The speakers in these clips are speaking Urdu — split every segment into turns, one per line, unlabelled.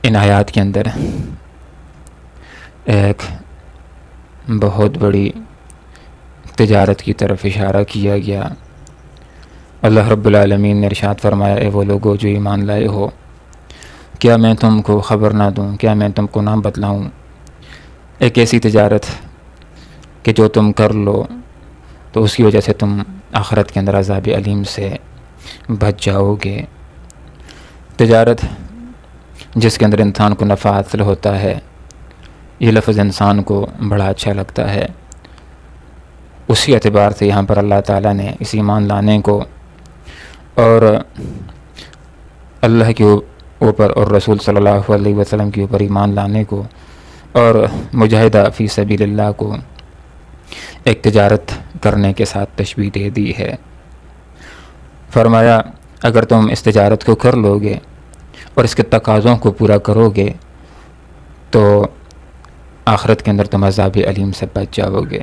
ان آیات کے اندر ایک بہت بڑی تجارت کی طرف اشارہ کیا گیا۔ اللہ رب العالمین نے ارشاد فرمایا، اے وہ لوگو جو ایمان لائے ہو، کیا میں تم کو خبر نہ دوں، کیا میں تم کو نام بتلاؤں ایک ایسی تجارت کہ جو تم کر لو تو اس کی وجہ سے تم آخرت کے اندر عذاب علیم سے بچ جاؤ گے۔ تجارت جس کے اندر انسان کو نفع حاصل ہوتا ہے، یہ لفظ انسان کو بڑا اچھا لگتا ہے۔ اسی اعتبار سے یہاں پر اللہ تعالیٰ نے اس ایمان لانے کو اور اللہ کے اوپر اور رسول صلی اللہ علیہ وسلم کے اوپر ایمان لانے کو اور مجاہدہ فی سبیل اللہ کو ایک تجارت کرنے کے ساتھ تشبیہ دے دی ہے۔ فرمایا اگر تم اس تجارت کو کر لو گے اور اس کے تقاضوں کو پورا کرو گے تو آخرت کے اندر تم عذاب علیم سے بچ جاؤ گے۔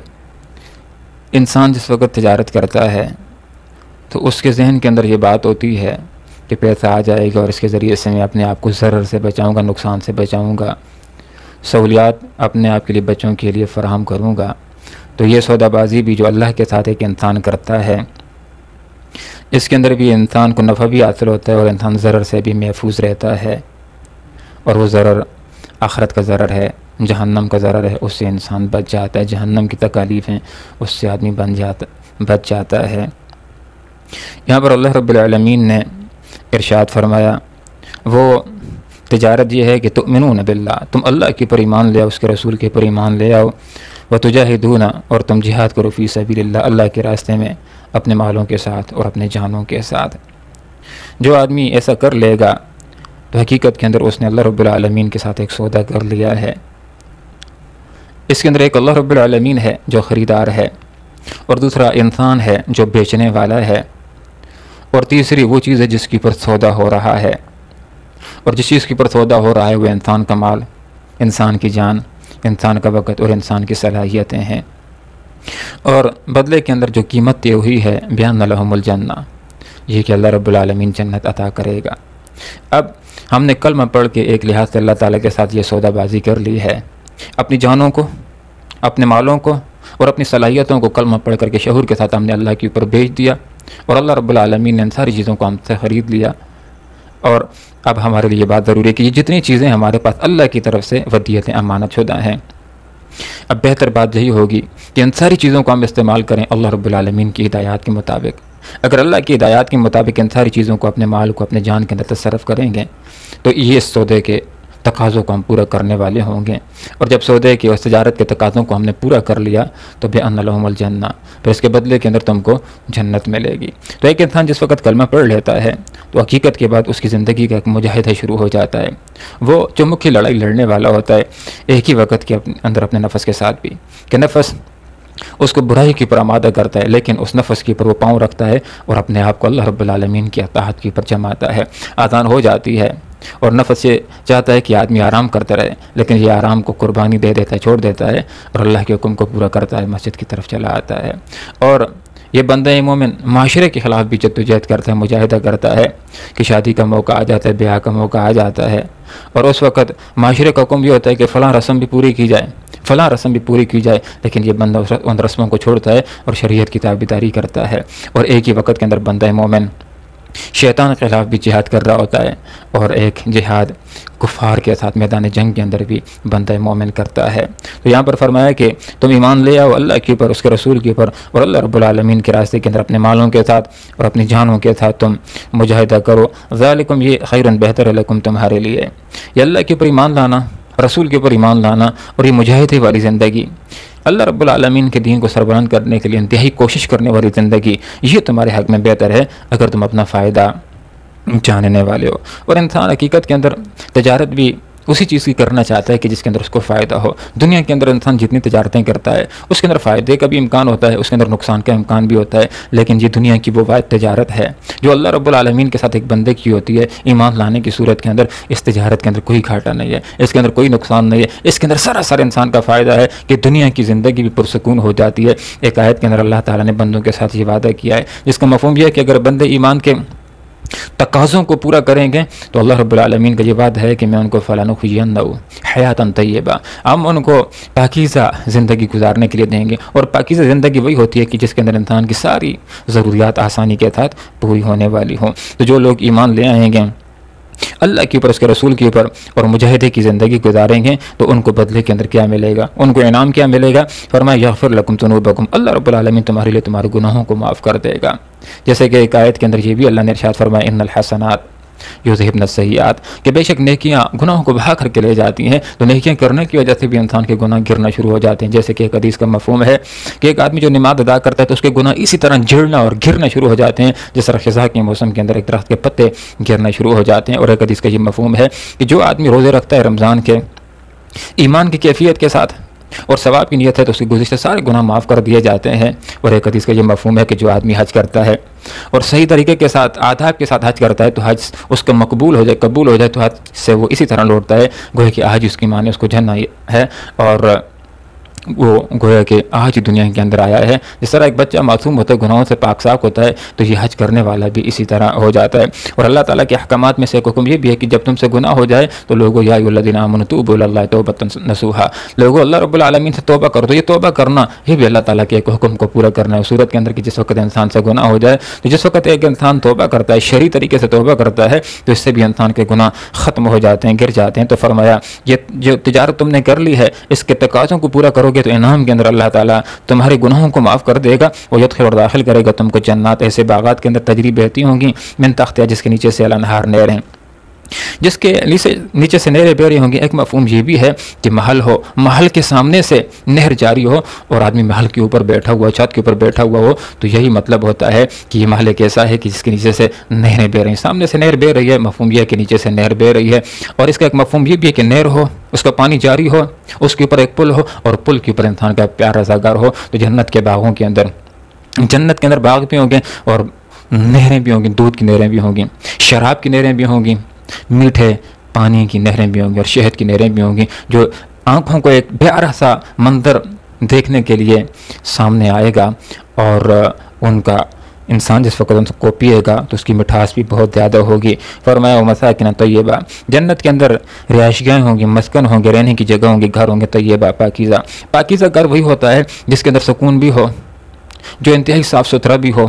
انسان جس وقت تجارت کرتا ہے تو اس کے ذہن کے اندر یہ بات ہوتی ہے کہ پیسہ آ جائے گا اور اس کے ذریعے سے میں اپنے آپ کو ضرر سے بچاؤں گا، نقصان سے بچاؤں گا، سہولیات اپنے آپ کے لیے بچوں کے لیے فراہم کروں گا۔ تو یہ سودا بازی بھی جو اللہ کے ساتھ ایک انسان کرتا ہے، اس کے اندر بھی انسان کو نفع بھی حاصل ہوتا ہے اور انسان ضرر سے بھی محفوظ رہتا ہے، اور وہ ضرر آخرت کا ضرر ہے، جہنم کا ضرر ہے، اس سے انسان بچ جاتا ہے، جہنم کی تکالیف ہیں اس سے آدمی بچ جاتا ہے۔ یہاں پر اللہ رب العالمین نے ارشاد فرمایا وہ تجارت یہ ہے کہ تؤمنون باللہ، تم اللہ کے پر ایمان لے آؤ، اس کے رسول کے پر ایمان لے آؤ، وتجاہدون، اور تم جہاد کرو فی سبیل اللہ، اللہ کے راستے میں اپنے مالوں کے ساتھ اور اپنے جانوں کے ساتھ۔ جو آدمی ایسا کر لے گا تو حقیقت کے اندر اس نے اللہ رب العالمین کے ساتھ ایک سودا کر لیا ہے۔ اس کے اندر ایک اللہ رب العالمین ہے جو خریدار ہے، اور دوسرا انسان ہے جو بیچنے والا ہے، اور تیسری وہ چیز ہے جس کی پر سودا ہو رہا ہے، اور جس چیز کی پر سودا ہو رہا ہے وہ انسان کا مال، انسان کی جان، انسان کا وقت اور انسان کی صلاحیتیں ہیں، اور بدلے کے اندر جو قیمت طے ہوئی ہے بیان لہم الجنہ، یہ کہ اللہ رب العالمین جنت عطا کرے گا۔ اب ہم نے کلمہ پڑھ کے ایک لحاظ سے اللہ تعالیٰ کے ساتھ یہ سودا بازی کر لی ہے، اپنی جانوں کو، اپنے مالوں کو اور اپنی صلاحیتوں کو کلمہ پڑھ کر کے شعور کے ساتھ ہم نے اللہ کے اوپر بیچ دیا، اور اللہ رب العالمین نے ان ساری چیزوں کو ہم سے خرید لیا۔ اور اب ہمارے لیے بات ضروری ہے کہ یہ جتنی چیزیں ہمارے پاس اللہ کی طرف سے ودیعتیں امانت شدہ ہیں، اب بہتر بات یہی ہوگی کہ ان ساری چیزوں کو ہم استعمال کریں اللہ رب العالمین کی ہدایات کے مطابق۔ اگر اللہ کی ہدایات کے مطابق ان ساری چیزوں کو، اپنے مال کو، اپنے جان کے اندر تصرف کریں گے تو یہ اس سودے کے تقاضوں کو ہم پورا کرنے والے ہوں گے، اور جب سودے کے اور تجارت کے تقاضوں کو ہم نے پورا کر لیا تو بِأَنَّ لَهُمُ الْجَنَّةَ، پھر اس کے بدلے کے اندر تم کو جنت ملے گی۔ تو ایک انسان جس وقت کلمہ پڑھ لیتا ہے تو حقیقت کے بعد اس کی زندگی کا ایک مجاہدہ شروع ہو جاتا ہے، وہ چمک کی لڑائی لڑنے والا ہوتا ہے ایک ہی وقت کے اندر اپنے نفس کے ساتھ بھی، کہ نفس اس کو برائی کی پر آمادہ کرتا ہے، لیکن اس نفس کے اوپر وہ پاؤں رکھتا ہے اور اپنے آپ کو اللہ رب العالمین کی اطاعت کے اوپر جماتا ہے۔ آذان ہو جاتی ہے اور نفس یہ چاہتا ہے کہ آدمی آرام کرتا رہے، لیکن یہ آرام کو قربانی دے دیتا ہے، چھوڑ دیتا ہے، اور اللہ کے حکم کو پورا کرتا ہے، مسجد کی طرف چلا آتا ہے۔ اور یہ بندہ مومن معاشرے کے خلاف بھی جدوجہد کرتا ہے، مجاہدہ کرتا ہے کہ شادی کا موقع آ جاتا ہے، بیاہ کا موقع آ جاتا ہے، اور اس وقت معاشرے کا حکم یہ ہوتا ہے کہ فلاں رسم بھی پوری کی جائے، فلاں رسم بھی پوری کی جائے، لیکن یہ بندہ ان رسموں کو چھوڑتا ہے اور شریعت کی تابعداری کرتا ہے، اور ایک ہی وقت کے اندر بندہ مومن شیطان کے خلاف بھی جہاد کر رہا ہوتا ہے، اور ایک جہاد کفار کے ساتھ میدان جنگ کے اندر بھی بندہ مومن کرتا ہے۔ تو یہاں پر فرمایا کہ تم ایمان لے آؤ اللہ کے اوپر، اس کے رسول کے اوپر، اور اللہ رب العالمین کے راستے کے اندر اپنے مالوں کے ساتھ اور اپنی جانوں کے ساتھ تم مجاہدہ کرو، ذالکم، یہ خیرن بہتر ہے لکم، تمہارے لیے۔ یہ اللہ کے اوپر ایمان لانا، رسول کے اوپر ایمان لانا، اور یہ مجاہدے والی زندگی، اللہ رب العالمین کے دین کو سربلند کرنے کے لیے انتہائی کوشش کرنے والی زندگی، یہ تمہارے حق میں بہتر ہے اگر تم اپنا فائدہ جاننے والے ہو۔ اور انسان حقیقت کے اندر تجارت بھی اسی چیز کی کرنا چاہتا ہے کہ جس کے اندر اس کو فائدہ ہو۔ دنیا کے اندر انسان جتنی تجارتیں کرتا ہے اس کے اندر فائدے کا بھی امکان ہوتا ہے، اس کے اندر نقصان کا امکان بھی ہوتا ہے، لیکن یہ دنیا کی وہ واحد تجارت ہے جو اللہ رب العالمین کے ساتھ ایک بندے کی ہوتی ہے۔ ایمان لانے کی صورت کے اندر اس تجارت کے اندر کوئی گھاٹا نہیں ہے، اس کے اندر کوئی نقصان نہیں ہے، اس کے اندر سراسر انسان کا فائدہ ہے کہ دنیا کی زندگی بھی پرسکون ہو جاتی ہے۔ ایک آیت کے اندر اللہ تعالیٰ نے بندوں کے ساتھ یہ وعدہ کیا ہے جس کا مفہوم یہ ہے کہ اگر بندے ایمان کے تقاضوں کو پورا کریں گے تو اللہ رب العالمین کا یہ بات ہے کہ میں ان کو فَلَنُحْيِيَنَّهُ حَيَاةً طَيِّبَةً، ہم ان کو پاکیزہ زندگی گزارنے کے لیے دیں گے. اور پاکیزہ زندگی وہی ہوتی ہے کہ جس کے اندر انسان کی ساری ضروریات آسانی کے ساتھ پوری ہونے والی ہوں. تو جو لوگ ایمان لے آئیں گے اللہ کے اوپر، اس کے رسول کے اوپر، اور مجاہدے کی زندگی گزاریں گے تو ان کو بدلے کے اندر کیا ملے گا، ان کو انعام کیا ملے گا؟ فرمایا یغفر لکم ذنوبکم، اللہ رب العالمین تمہارے لیے تمہارے گناہوں کو معاف کر دے گا. جیسے کہ ایک آیت کے اندر یہ بھی اللہ نے ارشاد فرمایا ان الحسنات یذہبن السیئات، کہ بے شک نیکیاں گناہوں کو بہا کر کے لے جاتی ہیں. تو نیکیاں کرنے کی وجہ سے بھی انسان کے گناہ گرنا شروع ہو جاتے ہیں. جیسے کہ ایک حدیث کا مفہوم ہے کہ ایک آدمی جو نماز ادا کرتا ہے تو اس کے گناہ اسی طرح جڑنا اور گرنا شروع ہو جاتے ہیں جس طرح خزاں کے موسم کے اندر ایک درخت کے پتے گرنا شروع ہو جاتے ہیں. اور ایک حدیث کا یہ مفہوم ہے کہ جو آدمی روزے رکھتا ہے رمضان کے ایمان کی کیفیت کے ساتھ اور ثواب کی نیت ہے تو اس کے گزشتہ سارے گناہ معاف کر دیے جاتے ہیں. اور ایک حدیث کا یہ مفہوم ہے کہ جو آدمی حج کرتا ہے اور صحیح طریقے کے ساتھ آداب کے ساتھ حج کرتا ہے تو حج اس کا قبول ہو جائے تو حج سے وہ اسی طرح لوٹتا ہے گویا کہ آج اس کی معنی اس کو جننا ہے، اور وہ گویا کہ آج دنیا کے اندر آیا ہے. جس طرح ایک بچہ معصوم ہوتا ہے، گناہوں سے پاک صاف ہوتا ہے، تو یہ حج کرنے والا بھی اسی طرح ہو جاتا ہے. اور اللہ تعالیٰ کے احکامات میں سے ایک حکم یہ بھی ہے کہ جب تم سے گناہ ہو جائے تو لوگو یا ایھا الذین آمنوا توبوا الی اللہ توبۃ نصوحا، لوگو اللہ رب العالمین سے توبہ کرو. تو یہ توبہ کرنا یہ بھی اللہ تعالیٰ کے ایک حکم کو پورا کرنا ہے. صورت کے اندر کہ جس وقت انسان سے گناہ ہو جائے تو جس وقت ایک انسان توبہ کرتا ہے، شرعی طریقے سے توبہ کرتا ہے، تو اس سے بھی انسان کے گناہ ختم ہو جاتے ہیں، گر جاتے ہیں. تو فرمایا یہ جو تجارت تم نے کر لی ہے اس کے تقاضوں کو پورا کرو گے تو انعام کے اندر اللہ تعالیٰ تمہارے گناہوں کو معاف کر دے گا. وہ یدخل اور داخل کرے گا تم کو جنات، ایسے باغات کے اندر تجری بہتی ہوں گی من تحتہا، جس کے نیچے سے الانہار نہریں، جس کے نیچے سے نہریں بہ رہی ہوں گی. ایک مفہوم یہ بھی ہے کہ محل ہو، محل کے سامنے سے نہر جاری ہو اور آدمی محل کے اوپر بیٹھا ہوا، چھت کے اوپر بیٹھا ہوا ہو، تو یہی مطلب ہوتا ہے کہ یہ محل ایک ایسا ہے کہ جس کے نیچے سے نہریں بہ رہی ہیں. سامنے سے نہر بہ رہی ہے، مفہوم یہ ہے کہ نیچے سے نہر بہ رہی ہے. اور اس کا ایک مفہوم یہ بھی ہے کہ نہر ہو، اس کا پانی جاری ہو، اس کے اوپر ایک پل ہو اور پل کے اوپر انسان کا پیار رضا گار ہو. تو جنت کے باغوں کے اندر، جنت کے اندر باغ بھی ہوں گے اور نہریں بھی ہوں گی، دودھ کی نہریں بھی ہوں گی، شراب کی نہریں بھی ہوں گی، میٹھے پانی کی نہریں بھی ہوں گی اور شہد کی نہریں بھی ہوں گی، جو آنکھوں کو ایک پیارا سا منظر دیکھنے کے لیے سامنے آئے گا. اور ان کا انسان جس وقت ان کو پیے گا تو اس کی مٹھاس بھی بہت زیادہ ہوگی. فرمایا ومساکن طیبہ، جنت کے اندر رہائش گاہیں ہوں گی، مسکن ہوں گے، رہنے کی جگہ ہوں گی، گھر ہوں گے طیبہ پاکیزہ. پاکیزہ گھر وہی ہوتا ہے جس کے اندر سکون بھی ہو، جو انتہائی صاف ستھرا بھی ہو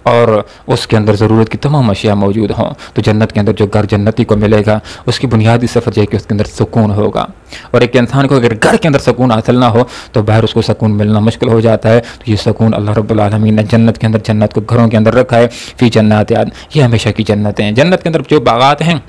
اور اس کے اندر ضرورت کی تمام اشیاء موجود ہوں. تو جنت کے اندر جو گھر جنتی کو ملے گا اس کی بنیادی صفت یہ ہے کہ اس کے اندر سکون ہوگا. اور ایک انسان کو اگر گھر کے اندر سکون حاصل نہ ہو تو باہر اس کو سکون ملنا مشکل ہو جاتا ہے. تو یہ سکون اللہ رب العالمین نے جنت کے اندر، جنت کو گھروں کے اندر رکھا ہے. فی جنات عدن، یہ ہمیشہ کی جنتیں ہیں. جنت کے اندر جو باغات ہیں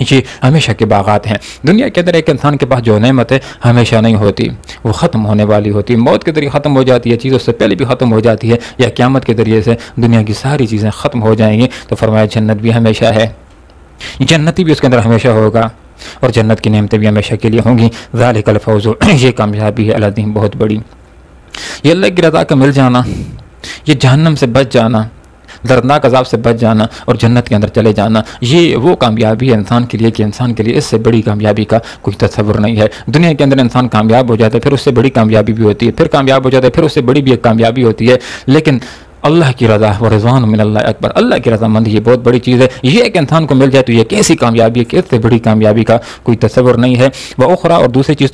یہ ہمیشہ کے باغات ہیں. دنیا کے اندر ایک انسان کے پاس جو نعمت ہے ہمیشہ نہیں ہوتی، وہ ختم ہونے والی ہوتی ہے. موت کے ذریعے ختم ہو جاتی ہے، چیزوں سے پہلے بھی ختم ہو جاتی ہے، یا قیامت کے ذریعے سے دنیا کی ساری چیزیں ختم ہو جائیں گی. تو فرمایا جنت بھی ہمیشہ ہے، جنتی بھی اس کے اندر ہمیشہ ہوگا اور جنت کی نعمتیں بھی ہمیشہ کے لیے ہوں گی. ذالک الفوز، یہ کامیابی ہے العظیم، بہت بڑی. یہ اللہ کی رضا کا مل جانا، یہ جہنم سے بچ جانا، دردناک عذاب سے بچ جانا اور جنت کے اندر چلے جانا، یہ وہ کامیابی ہے انسان کے لیے کہ انسان کے لیے اس سے بڑی کامیابی کا کوئی تصور نہیں ہے. دنیا کے اندر انسان کامیاب ہو جاتا ہے، پھر اس سے بڑی کامیابی بھی ہوتی ہے، پھر کامیاب ہو جاتا ہے، پھر اس سے بڑی بھی ایک کامیابی ہوتی ہے. لیکن اللہ کی رضا و رضوان من اللہ اکبر، اللہ کی رضامندی یہ بہت بڑی چیز ہے. یہ ایک انسان کو مل جائے تو یہ کیسی کامیابی ہے کہ اس سے بڑی کامیابی کا کوئی تصور نہیں ہے. وہ اخرى، اور دوسری چیز